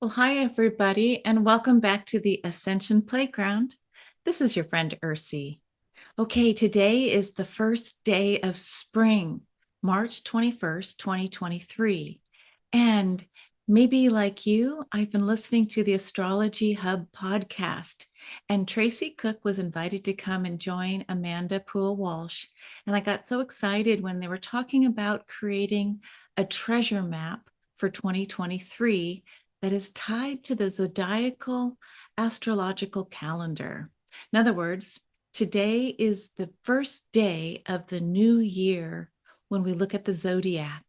Well, hi, everybody, and welcome back to the Ascension Playground. This is your friend Ursi. Okay, today is the first day of spring, March 21st, 2023. And maybe like you, I've been listening to the Astrology Hub podcast, and Tracey Cook was invited to come and join Pua Walsh. And I got so excited when they were talking about creating a treasure map for 2023 that is tied to the zodiacal astrological calendar. In other words, today is the first day of the new year when we look at the zodiac.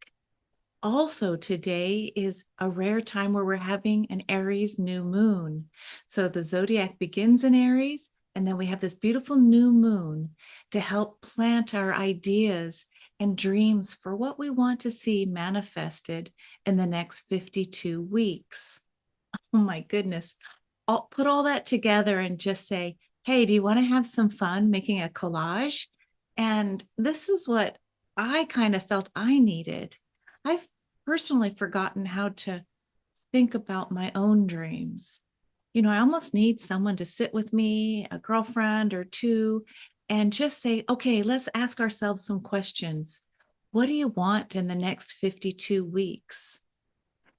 Also, today is a rare time where we're having an Aries new moon. So the zodiac begins in Aries, and then we have this beautiful new moon to help plant our ideas and dreams for what we want to see manifested in the next 52 weeks. Oh my goodness. I'll put all that together and just say, hey, do you want to have some fun making a collage? And this is what I kind of felt I needed. I've personally forgotten how to think about my own dreams. I almost need someone to sit with me, a girlfriend or two, and just say, okay, let's ask ourselves some questions. What do you want in the next 52 weeks?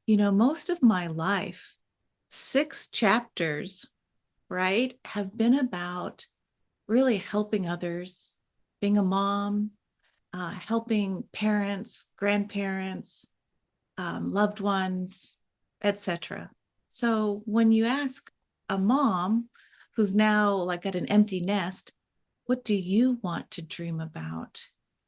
Most of my life, 6 chapters, right, have been about really helping others, being a mom, helping parents, grandparents, loved ones, etc. So when you ask a mom who's now like at an empty nest, what do you want to dream about?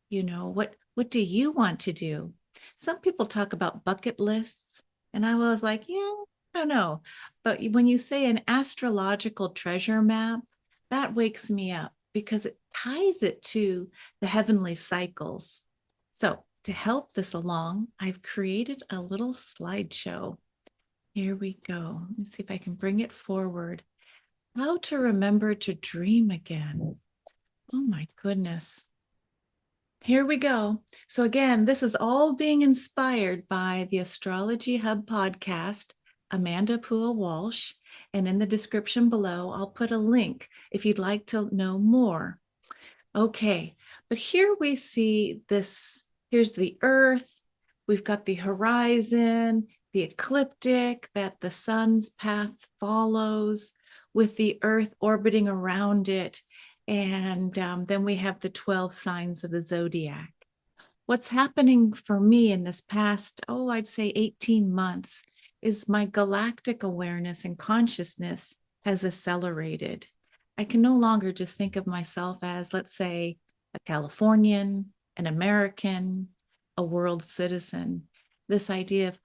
What do you want to do? Some people talk about bucket lists, and I was like, yeah, I don't know. But when you say an astrological treasure map, that wakes me up because it ties it to the heavenly cycles. So to help this along, I've created a little slideshow. Here we go. Let me see if I can bring it forward. How to remember to dream again. Oh my goodness. Here we go. So again, this is all being inspired by the Astrology Hub podcast, Pua Walsh. And in the description below, I'll put a link if you'd like to know more. Okay, but here we see this. Here's the Earth. We've got the horizon, the ecliptic that the sun's path follows with the Earth orbiting around it. And then we have the 12 signs of the zodiac. What's happening for me in this past, I'd say 18 months, is my galactic awareness and consciousness has accelerated. I can no longer just think of myself as, let's say, a Californian, an American, a world citizen. This idea of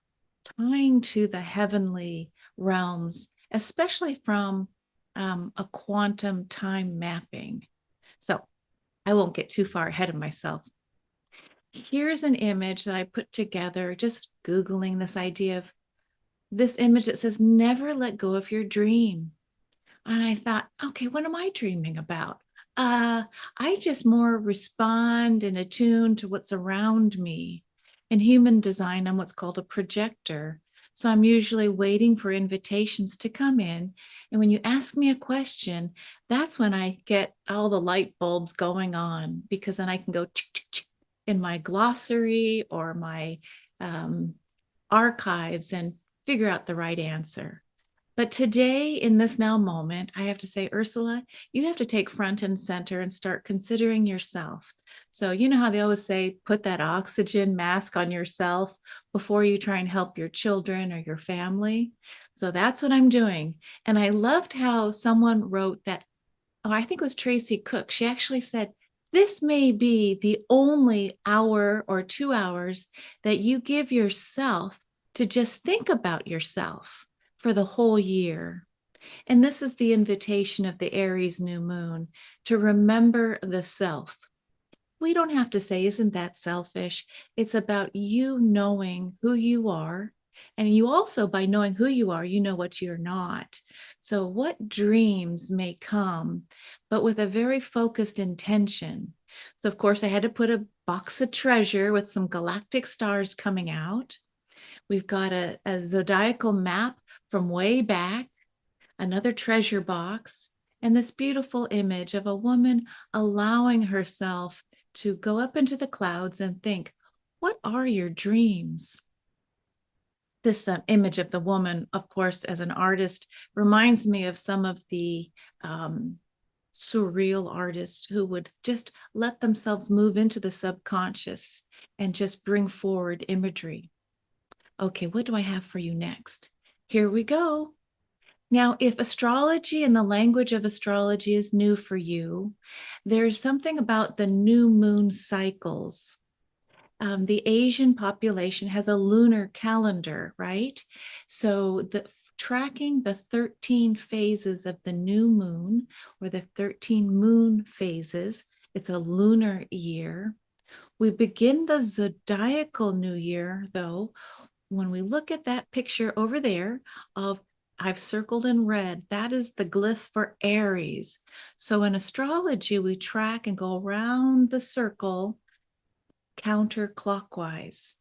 tying to the heavenly realms, especially from a quantum time mapping. So I won't get too far ahead of myself. Here's an image that I put together, just Googling this idea of this image that says, never let go of your dream. And I thought, okay, what am I dreaming about? I just more respond and attune to what's around me. In human design, I'm what's called a projector. So I'm usually waiting for invitations to come in. And when you ask me a question, that's when I get all the light bulbs going on, because then I can go in my glossary or my archives and figure out the right answer. But today, in this now moment, I have to say, Ursula, you have to take front and center and start considering yourself. So, you know how they always say, put that oxygen mask on yourself before you try and help your children or your family. So that's what I'm doing. And I loved how someone wrote that, I think it was Tracey Cook. She actually said, this may be the only hour or 2 hours that you give yourself to just think about yourself for the whole year. And this is the invitation of the Aries new moon, to remember the self. We don't have to say, isn't that selfish? It's about you knowing who you are. And you also, by knowing who you are, you know what you're not. So what dreams may come, but with a very focused intention. So, of course, I had to put a box of treasure with some galactic stars coming out. We've got a zodiacal map from way back, another treasure box, and this beautiful image of a woman allowing herself to go up into the clouds and think, what are your dreams? This image of the woman, of course, as an artist, reminds me of some of the surreal artists who would just let themselves move into the subconscious and just bring forward imagery. Okay, what do I have for you next? Here we go. Now, if astrology and the language of astrology is new for you, there's something about the new moon cycles. The Asian population has a lunar calendar, right? So tracking the 13 phases of the new moon, or the 13 moon phases, it's a lunar year. We begin the zodiacal new year, though, when we look at that picture over there of, I've circled in red, that is the glyph for Aries. So in astrology, we track and go around the circle counterclockwise.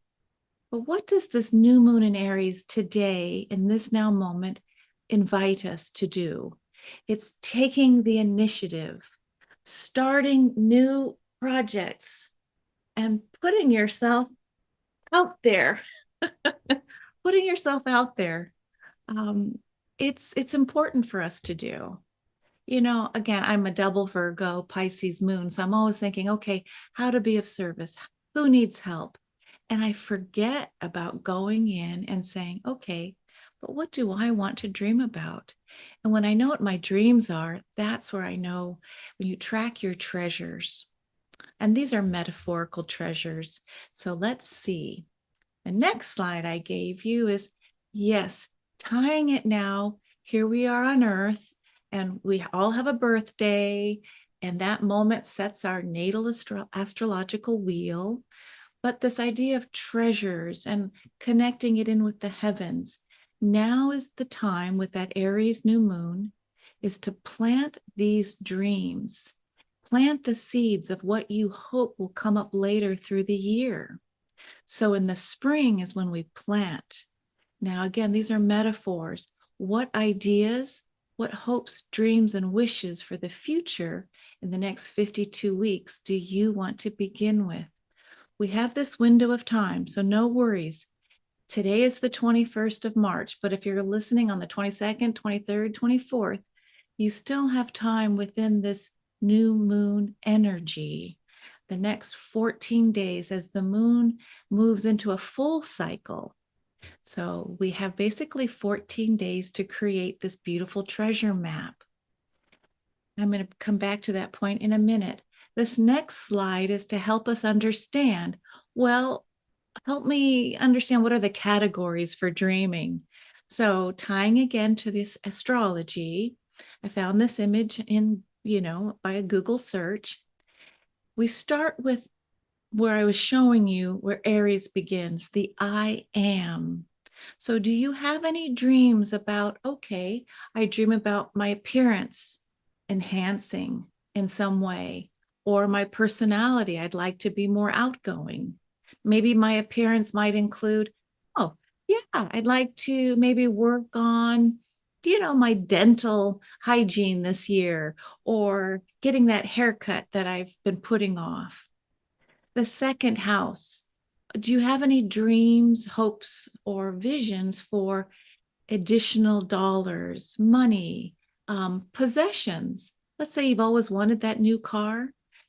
But what does this new moon in Aries today, in this now moment, invite us to do? It's taking the initiative, starting new projects, and putting yourself out there. Putting yourself out there. Um, it's important for us to do. Again, I'm a double Virgo, Pisces moon. So I'm always thinking, okay, how to be of service? Who needs help? And I forget about going in and saying, okay, but what do I want to dream about? And when I know what my dreams are, that's where I know when you track your treasures. And these are metaphorical treasures. So let's see. The next slide I gave you is, yes, tying it now. Here we are on Earth, and we all have a birthday, and that moment sets our natal astrological wheel. But this idea of treasures and connecting it in with the heavens, now is the time with that Aries new moon, is to plant these dreams, plant the seeds of what you hope will come up later through the year. So in the spring is when we plant. Now, again, these are metaphors. What ideas, what hopes, dreams, and wishes for the future in the next 52 weeks do you want to begin with? We have this window of time, so no worries. Today is the 21st of March, but if you're listening on the 22nd, 23rd, 24th, you still have time within this new moon energy. The next 14 days as the moon moves into a full cycle. So we have basically 14 days to create this beautiful treasure map. I'm going to come back to that point in a minute. This next slide is to help us understand, well, help me understand what are the categories for dreaming. So tying again to this astrology, I found this image in, by a Google search. We start with where I was showing you where Aries begins, the I am. So do you have any dreams about, okay, I dream about my appearance enhancing in some way, or my personality, I'd like to be more outgoing. Maybe my appearance might include, oh, yeah, I'd like to maybe work on, my dental hygiene this year, or getting that haircut that I've been putting off. The second house, do you have any dreams, hopes, or visions for additional dollars, money, possessions? Let's say you've always wanted that new car.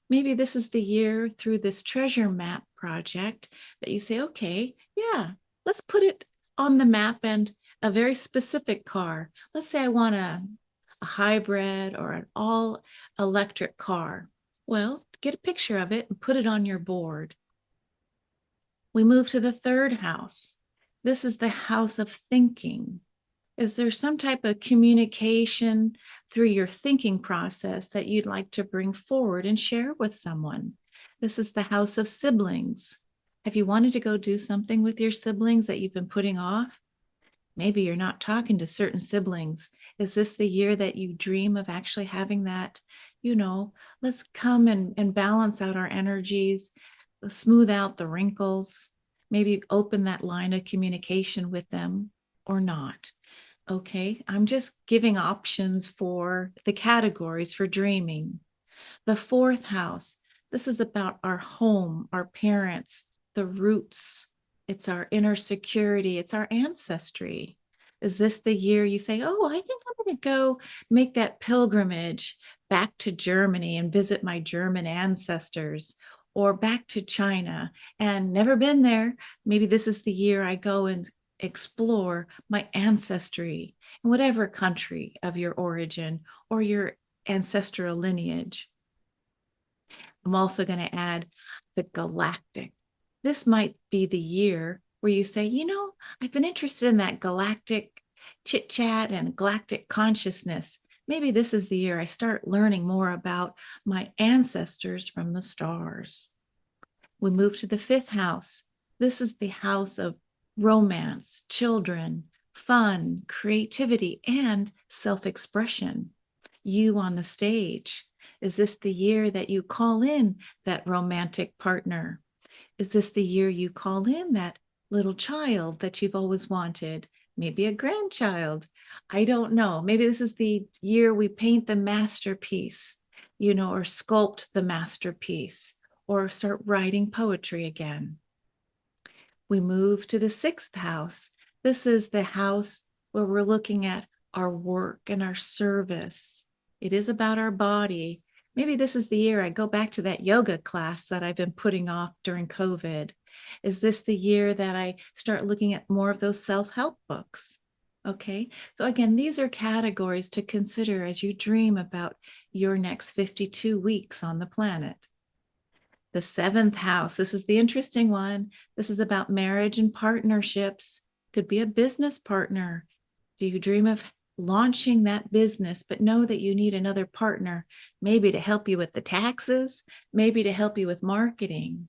Maybe this is the year through this treasure map project that you say, okay, yeah, let's put it on the map, and a very specific car. Let's say I want a hybrid or an all electric car. Well, get a picture of it and put it on your board. We move to the third house. This is the house of thinking. Is there some type of communication through your thinking process that you'd like to bring forward and share with someone? This is the house of siblings. Have you wanted to go do something with your siblings that you've been putting off? Maybe you're not talking to certain siblings. Is this the year that you dream of actually having that let's come and balance out our energies, smooth out the wrinkles, maybe open that line of communication with them or not. Okay, I'm just giving options for the categories for dreaming. The fourth house, this is about our home, our parents, the roots. It's our inner security, it's our ancestry. Is this the year you say, oh, I think I'm going to go make that pilgrimage back to Germany and visit my German ancestors, or back to China and never been there? Maybe this is the year I go and explore my ancestry in whatever country of your origin or your ancestral lineage. I'm also going to add the galactic. This might be the year where you say, I've been interested in that galactic chit chat and galactic consciousness. Maybe this is the year I start learning more about my ancestors from the stars. We move to the fifth house. This is the house of romance, children, fun, creativity, and self-expression. You on the stage. Is this the year that you call in that romantic partner? Is this the year you call in that little child that you've always wanted? Maybe a grandchild. I don't know. Maybe this is the year we paint the masterpiece, or sculpt the masterpiece, or start writing poetry again. We move to the sixth house. This is the house where we're looking at our work and our service. It is about our body. Maybe this is the year I go back to that yoga class that I've been putting off during COVID. Is this the year that I start looking at more of those self-help books? Okay, so again, these are categories to consider as you dream about your next 52 weeks on the planet. The seventh house, this is the interesting one. This is about marriage and partnerships. Could be a business partner. Do you dream of launching that business, but know that you need another partner, maybe to help you with the taxes, maybe to help you with marketing?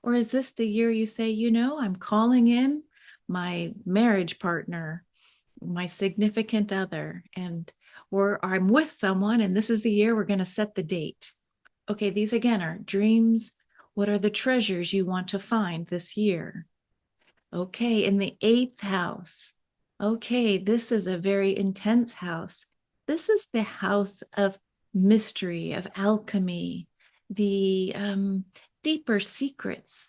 Or is this the year you say, I'm calling in my marriage partner, my significant other, or I'm with someone, and this is the year we're going to set the date. Okay, these again are dreams. What are the treasures you want to find this year? Okay, in the eighth house. Okay, this is a very intense house. This is the house of mystery, of alchemy, the deeper secrets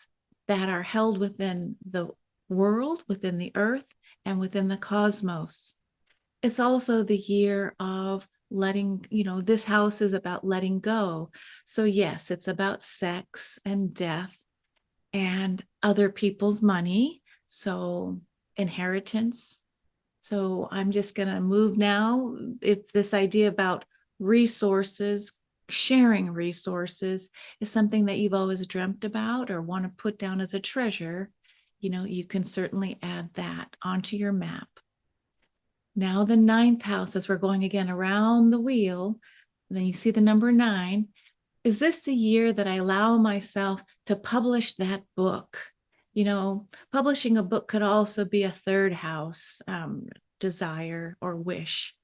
that are held within the world, within the earth, and within the cosmos. It's also the year of letting, this house is about letting go. So yes, it's about sex and death and other people's money. So inheritance. So I'm just going to move now. If this idea about resources, sharing resources is something that you've always dreamt about or want to put down as a treasure, you can certainly add that onto your map. Now the ninth house, as we're going again around the wheel, and then you see the number 9. Is this the year that I allow myself to publish that book? Publishing a book could also be a third house desire or wish.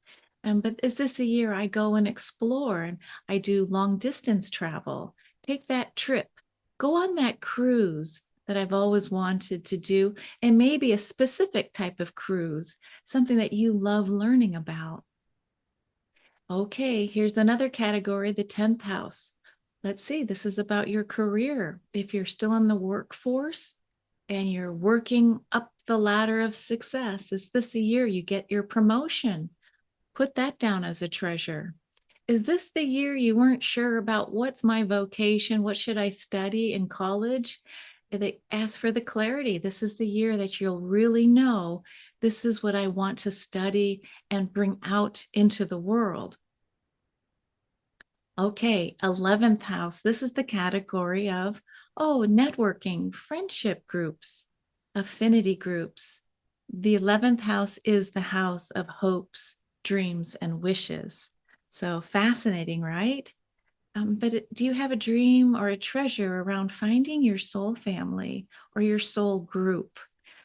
But is this a year I go and explore and I do long distance travel? Take that trip, go on that cruise that I've always wanted to do, and maybe a specific type of cruise, something that you love learning about. Okay, here's another category, the 10th house. Let's see, this is about your career. If you're still in the workforce and you're working up the ladder of success, is this the year you get your promotion? Put that down as a treasure. Is this the year you weren't sure about what's my vocation? What should I study in college? They ask for the clarity. This is the year that you'll really know this is what I want to study and bring out into the world. Okay, 11th house. This is the category of, networking, friendship groups, affinity groups. The 11th house is the house of hopes, dreams, and wishes. So fascinating, right? But do you have a dream or a treasure around finding your soul family or your soul group?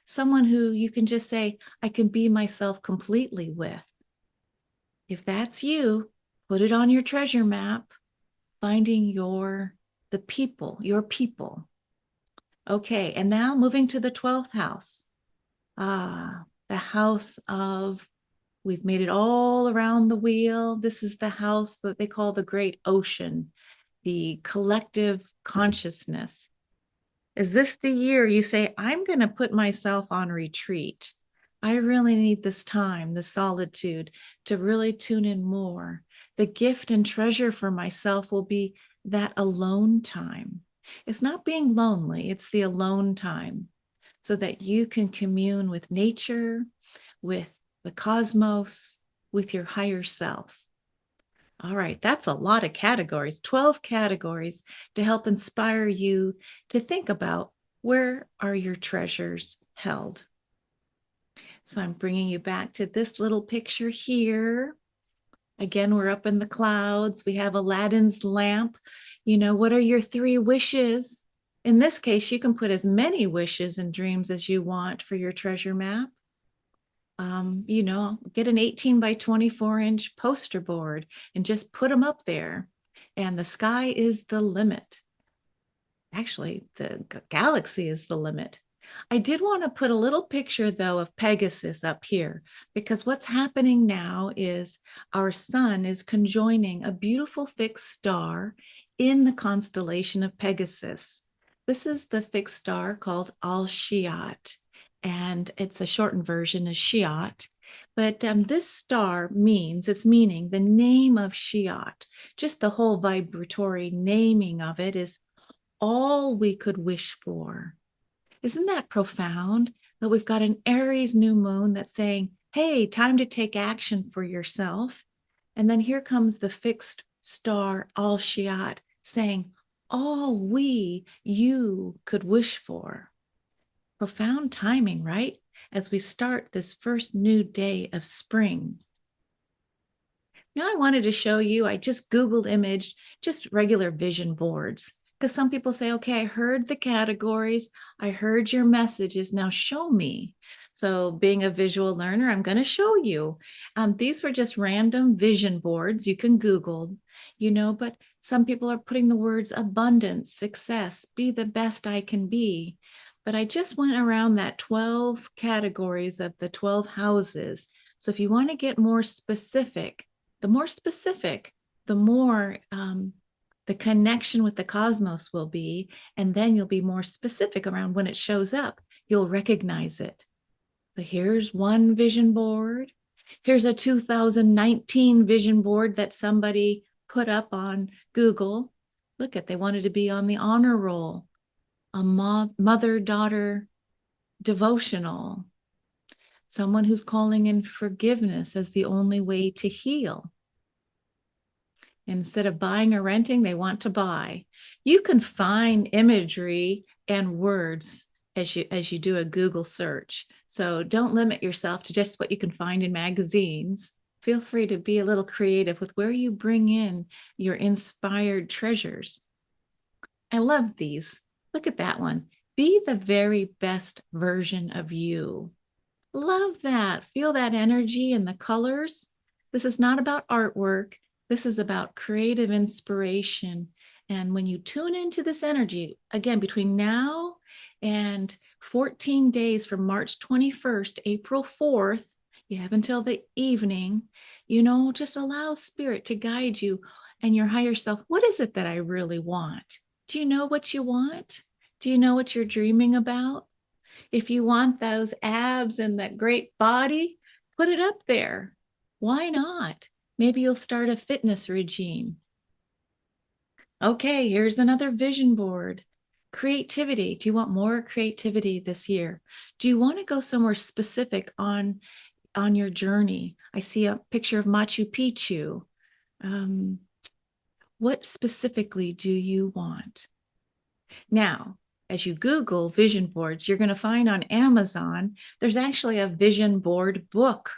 Someone who you can just say, I can be myself completely with. If that's you, put it on your treasure map. finding the people, your people. Okay, and now moving to the 12th house. The house of, we've made it all around the wheel. This is the house that they call the great ocean, the collective consciousness. Is this the year you say, I'm going to put myself on retreat? I really need this time, the solitude, to really tune in more. The gift and treasure for myself will be that alone time. It's not being lonely, it's the alone time so that you can commune with nature, with the cosmos, with your higher self. All right, that's a lot of categories, 12 categories to help inspire you to think about where are your treasures held. So I'm bringing you back to this little picture here. Again, we're up in the clouds. We have Aladdin's lamp. You know, what are your 3 wishes? In this case, you can put as many wishes and dreams as you want for your treasure map. You know, get an 18 by 24-inch poster board and just put them up there. And the sky is the limit. Actually, the galaxy is the limit. I did want to put a little picture, though, of Pegasus up here, because what's happening now is our sun is conjoining a beautiful fixed star in the constellation of Pegasus. This is the fixed star called Al-Shiat, and it's a shortened version of Shiat. But this star it's meaning the name of Shiat, just the whole vibratory naming of it is all we could wish for. Isn't that profound that we've got an Aries new moon that's saying, hey, time to take action for yourself. And then here comes the fixed star Al Shiat saying, all you could wish for. Profound timing, right? As we start this first new day of spring. Now I wanted to show you, I just Googled image, just regular vision boards. Because some people say, okay, I heard the categories, I heard your messages, now show me. So being a visual learner, I'm going to show you. These were just random vision boards. You can Google, you know, but some people are putting the words abundance, success, be the best I can be. But I just went around that 12 categories of the 12 houses. So if you want to get more specific, the more the connection with the cosmos will be, and then you'll be more specific around when it shows up. You'll recognize it. So here's one vision board. Here's a 2019 vision board that somebody put up on Google. Look at, they wanted to be on the honor roll, a mother-daughter devotional, someone who's calling in forgiveness as the only way to heal. Instead of buying or renting, they want to buy. You can find imagery and words as you do a Google search. So don't limit yourself to just what you can find in magazines. Feel free to be a little creative with where you bring in your inspired treasures. I love these. Look at that one. Be the very best version of you. Love that. Feel that energy and the colors. This is not about artwork. This is about creative inspiration. And when you tune into this energy, again, between now and 14 days from March 21st, April 4th, you have until the evening, you know, just allow spirit to guide you and your higher self. What is it that I really want? Do you know what you want? Do you know what you're dreaming about? If you want those abs and that great body, put it up there. Why not? Maybe you'll start a fitness regime. Okay, here's another vision board. Creativity. Do you want more creativity this year? Do you want to go somewhere specific on your journey? I see a picture of Machu Picchu. What specifically do you want? Now, as you Google vision boards, you're going to find on Amazon, there's actually a vision board book.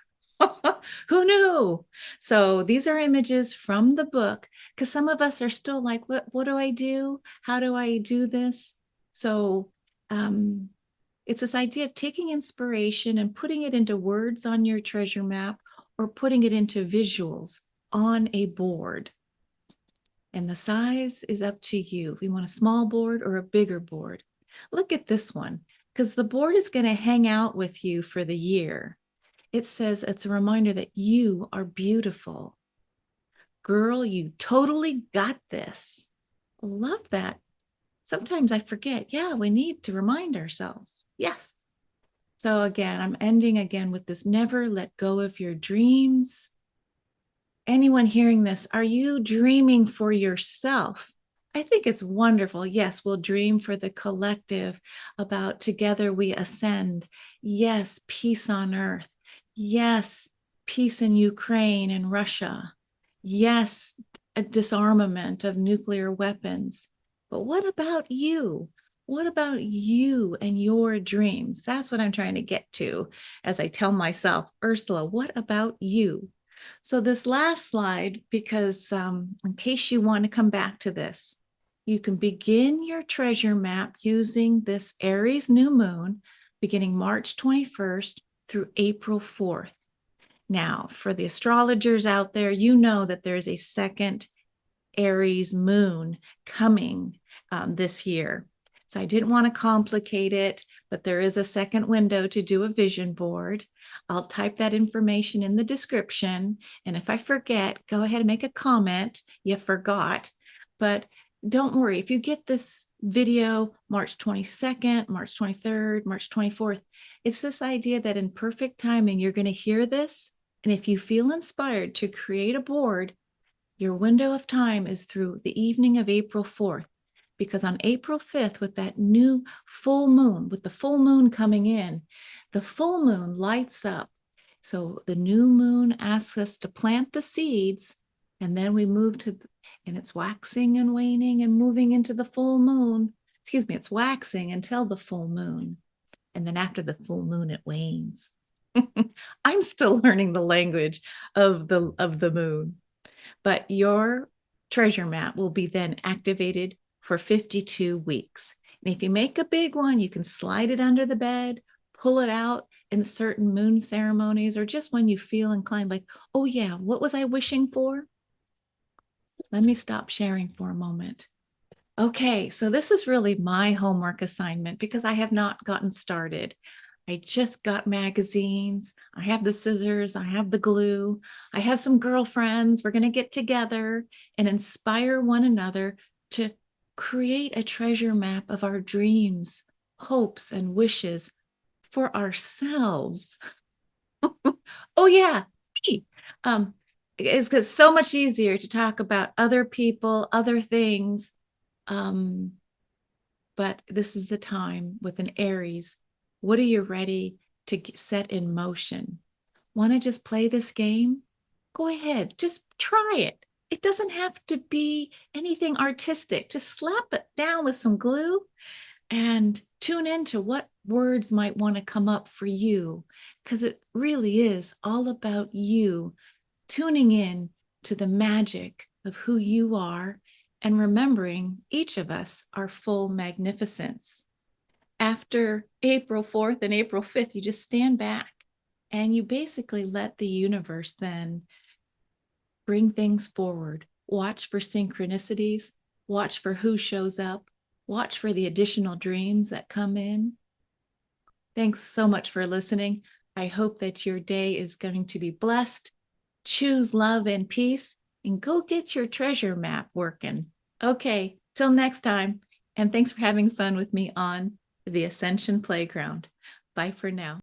Who knew? So these are images from the book, because some of us are still like, what do I do? How do I do this? So it's this idea of taking inspiration and putting it into words on your treasure map or putting it into visuals on a board. And the size is up to you. If you want a small board or a bigger board. Look at this one, because the board is going to hang out with you for the year. It says it's a reminder that you are beautiful. Girl, you totally got this. Love that. Sometimes I forget. Yeah, we need to remind ourselves. Yes. So again, I'm ending again with this: never let go of your dreams. Anyone hearing this, are you dreaming for yourself? I think it's wonderful. Yes, we'll dream for the collective about together we ascend. Yes, peace on earth. Yes, peace in Ukraine and Russia. Yes, a disarmament of nuclear weapons. But what about you? What about you and your dreams? That's what I'm trying to get to as I tell myself, Ursula, what about you? So this last slide, because in case you want to come back to this, you can begin your treasure map using this Aries new moon beginning March 21st through April 4th. Now, for the astrologers out there, you know that there's a second Aries moon coming this year. So I didn't want to complicate it, but there is a second window to do a vision board. I'll type that information in the description. And if I forget, go ahead and make a comment. You forgot. But don't worry, if you get this video March 22nd, March 23rd, March 24th, it's this idea that in perfect timing, you're going to hear this. And if you feel inspired to create a board, your window of time is through the evening of April 4th, because on April 5th, with that new full moon, with the full moon coming in, the full moon lights up. So the new moon asks us to plant the seeds, and then we move to, and it's waxing and waning and moving into the full moon. Excuse me, it's waxing until the full moon. And then after the full moon, it wanes. I'm still learning the language of the moon. But your treasure map will be then activated for 52 weeks. And if you make a big one, you can slide it under the bed, pull it out in certain moon ceremonies, or just when you feel inclined, like, oh yeah, what was I wishing for? Let me stop sharing for a moment. Okay, so this is really my homework assignment because I have not gotten started. I just got magazines. I have the scissors. I have the glue. I have some girlfriends. We're going to get together and inspire one another to create a treasure map of our dreams, hopes, and wishes for ourselves. Oh, yeah. Me. Um, it's so much easier to talk about other people, other things. Um, but this is the time with an Aries. What are you ready to set in motion? Want to just play this game? Go ahead, just try it. It doesn't have to be anything artistic. Just slap it down with some glue and tune into what words might want to come up for you, because it really is all about you tuning in to the magic of who you are and remembering each of us our full magnificence. After April 4th and April 5th, you just stand back and you basically let the universe then bring things forward. Watch for synchronicities, watch for who shows up, watch for the additional dreams that come in. Thanks so much for listening. I hope that your day is going to be blessed. Choose love and peace and go get your treasure map working. Okay, till next time. And thanks for having fun with me on the Ascension Playground. Bye for now.